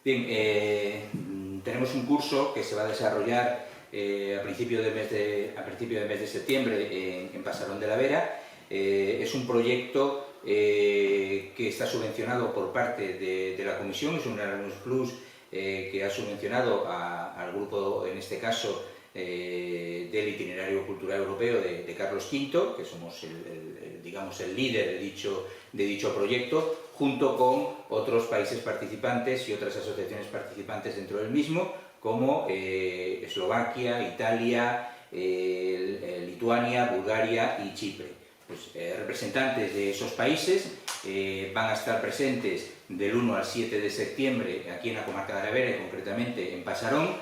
Bien, tenemos un curso que se va a desarrollar a principio del mes de septiembre en Pasarón de la Vera. Es un proyecto que está subvencionado por parte de la Comisión, es un Erasmus Plus que ha subvencionado al grupo, en este caso, del Itinerario Cultural Europeo de Carlos V, que somos digamos, el líder de dicho proyecto, junto con otros países participantes y otras asociaciones participantes dentro del mismo, como Eslovaquia, Italia, Lituania, Bulgaria y Chipre. Pues, representantes de esos países van a estar presentes del 1 al 7 de septiembre aquí en la comarca de la Vera, y concretamente en Pasarón,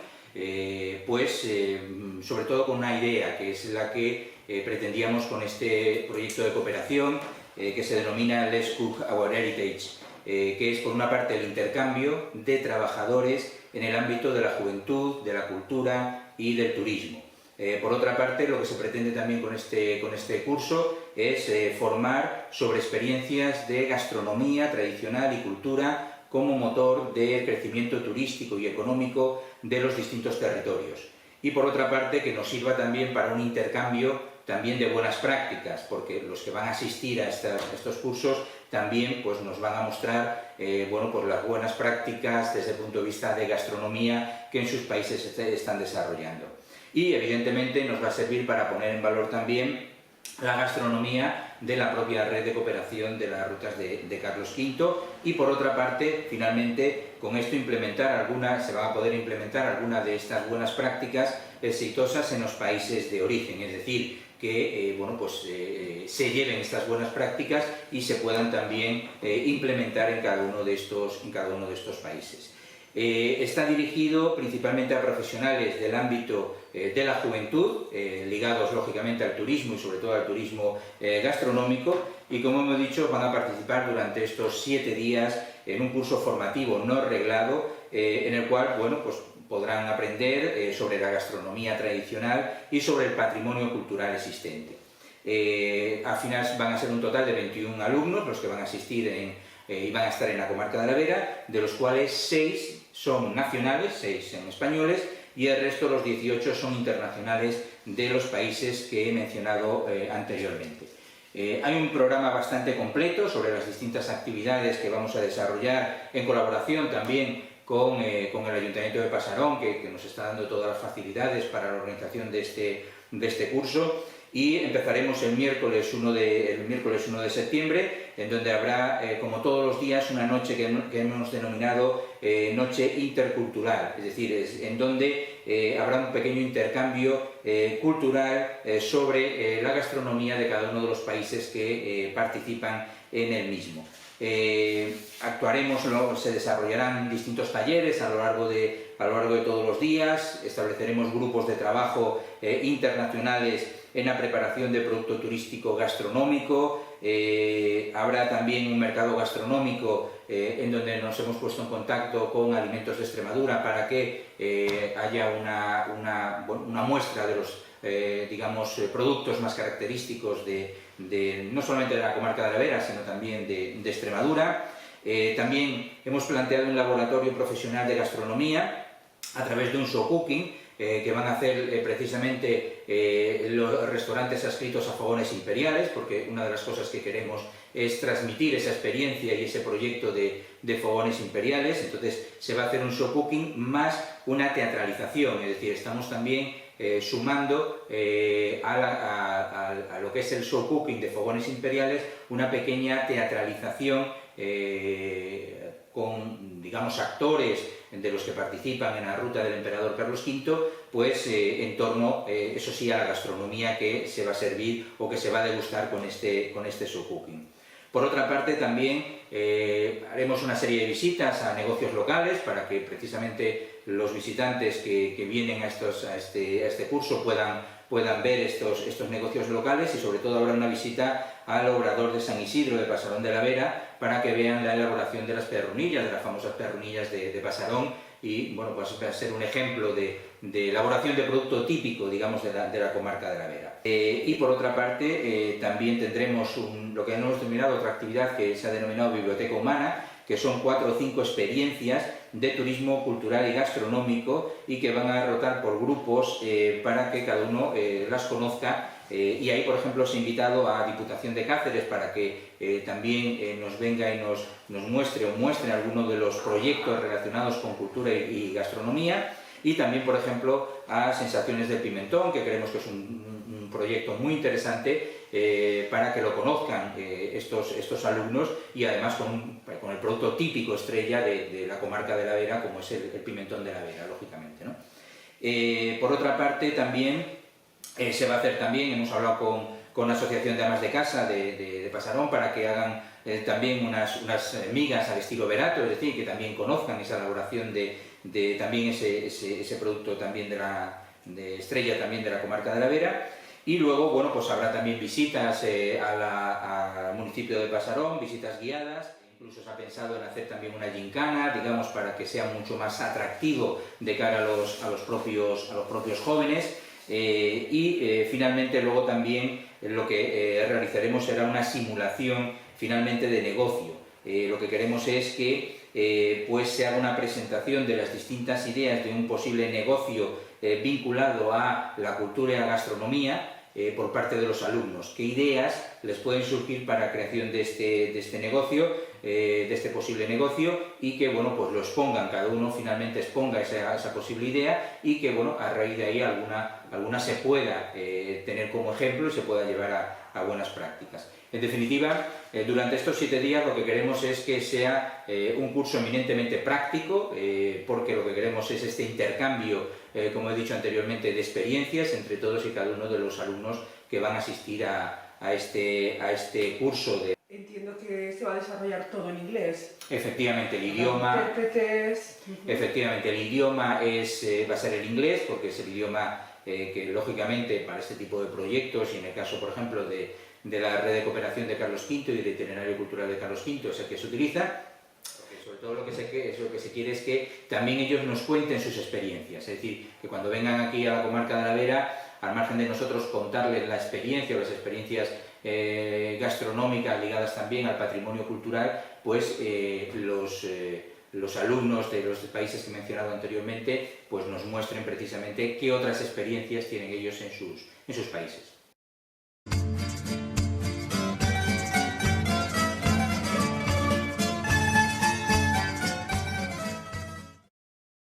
sobre todo con una idea que es la que pretendíamos con este proyecto de cooperación que se denomina Let's Cook Our Heritage, que es por una parte el intercambio de trabajadores en el ámbito de la juventud, de la cultura y del turismo. Por otra parte, lo que se pretende también con este curso es formar sobre experiencias de gastronomía tradicional y cultura como motor del crecimiento turístico y económico de los distintos territorios. Y por otra parte, que nos sirva también para un intercambio también de buenas prácticas, porque los que van a asistir a estos cursos también pues, nos van a mostrar pues las buenas prácticas desde el punto de vista de gastronomía que en sus países están desarrollando. Y evidentemente nos va a servir para poner en valor también la gastronomía de la propia red de cooperación de las rutas de Carlos V, y por otra parte, finalmente, con esto se van a poder implementar algunas de estas buenas prácticas exitosas en los países de origen, es decir, que se lleven estas buenas prácticas y se puedan también implementar en cada uno de estos países. Está dirigido principalmente a profesionales del ámbito de la juventud, ligados lógicamente al turismo y sobre todo al turismo gastronómico, y como hemos dicho van a participar durante estos 7 días en un curso formativo no reglado en el cual podrán aprender sobre la gastronomía tradicional y sobre el patrimonio cultural existente. Al final van a ser un total de 21 alumnos los que van a asistir y van a estar en la comarca de la Vera, de los cuales 6 son nacionales, 6 son españoles, y el resto, los 18, son internacionales de los países que he mencionado anteriormente. Hay un programa bastante completo sobre las distintas actividades que vamos a desarrollar en colaboración también con el Ayuntamiento de Pasarón, que nos está dando todas las facilidades para la organización de este curso. Y empezaremos el miércoles 1 de septiembre, en donde habrá, como todos los días, una noche que hemos denominado Noche Intercultural, es decir, en donde habrá un pequeño intercambio cultural sobre la gastronomía de cada uno de los países que participan en el mismo. Se desarrollarán distintos talleres a lo largo de todos los días, estableceremos grupos de trabajo internacionales en la preparación de producto turístico gastronómico, habrá también un mercado gastronómico en donde nos hemos puesto en contacto con Alimentos de Extremadura para que haya una muestra de los productos más característicos no solamente de la comarca de la Vera, sino también de Extremadura. También hemos planteado un laboratorio profesional de gastronomía a través de un show cooking que van a hacer precisamente los restaurantes adscritos a fogones imperiales, porque una de las cosas que queremos es transmitir esa experiencia y ese proyecto de fogones imperiales. Entonces se va a hacer un show cooking más una teatralización, es decir, estamos también sumando a lo que es el show cooking de fogones imperiales una pequeña teatralización con, digamos, actores de los que participan en la ruta del emperador Carlos V, en torno, eso sí, a la gastronomía que se va a servir o que se va a degustar con este show cooking. Por otra parte, también haremos una serie de visitas a negocios locales para que precisamente los visitantes que vienen a este curso puedan ver estos negocios locales, y sobre todo habrá una visita al Obrador de San Isidro de Pasarón de la Vera para que vean la elaboración de las perrunillas, de las famosas perrunillas de Pasarón, y va a ser un ejemplo de elaboración de producto típico, digamos, de la comarca de la Vera. Y por otra parte, también tendremos lo que hemos denominado otra actividad que se ha denominado Biblioteca Humana, que son 4 o 5 experiencias de turismo cultural y gastronómico y que van a rotar por grupos para que cada uno las conozca. Y ahí, por ejemplo, os he invitado a Diputación de Cáceres para que también nos venga y nos muestre o muestre algunos de los proyectos relacionados con cultura y gastronomía. Y también, por ejemplo, a Sensaciones del Pimentón, que creemos que es un proyecto muy interesante para que lo conozcan estos alumnos, y además con el producto típico estrella de la comarca de la Vera, como es el pimentón de la Vera, lógicamente, ¿no? Por otra parte, también se va a hacer también, hemos hablado con la Asociación de Amas de Casa de Pasarón para que hagan también unas migas al estilo Verato, es decir, que también conozcan esa elaboración de también ese producto también de estrella también de la comarca de la Vera. Y luego, bueno, pues habrá también visitas al municipio de Pasarón, visitas guiadas. Incluso se ha pensado en hacer también una gincana, digamos, para que sea mucho más atractivo de cara a los propios jóvenes. Finalmente luego también lo que realizaremos será una simulación finalmente de negocio. Lo que queremos es que pues se haga una presentación de las distintas ideas de un posible negocio vinculado a la cultura y a la gastronomía por parte de los alumnos. ¿Qué ideas les pueden surgir para la creación de este negocio, de este posible negocio, y que, bueno, pues lo expongan, cada uno finalmente exponga esa posible idea, y que, bueno, a raíz de ahí alguna se pueda tener como ejemplo y se pueda llevar a buenas prácticas. En definitiva, durante estos 7 días lo que queremos es que sea un curso eminentemente práctico, porque lo que queremos es este intercambio, como he dicho anteriormente, de experiencias entre todos y cada uno de los alumnos que van a asistir a este curso. Entiendo que se va a desarrollar todo en inglés. Efectivamente, el idioma... Intérpretes... Efectivamente, el idioma va a ser el inglés, porque es el idioma que, lógicamente, para este tipo de proyectos, y en el caso, por ejemplo, de la red de cooperación de Carlos V y del itinerario cultural de Carlos V, es el que se utiliza. Porque sobre todo lo que se quiere es que también ellos nos cuenten sus experiencias, es decir, que cuando vengan aquí a la comarca de la Vera, al margen de nosotros contarles la experiencia o las experiencias gastronómicas ligadas también al patrimonio cultural, pues los alumnos de los países que he mencionado anteriormente pues nos muestren precisamente qué otras experiencias tienen ellos en sus países.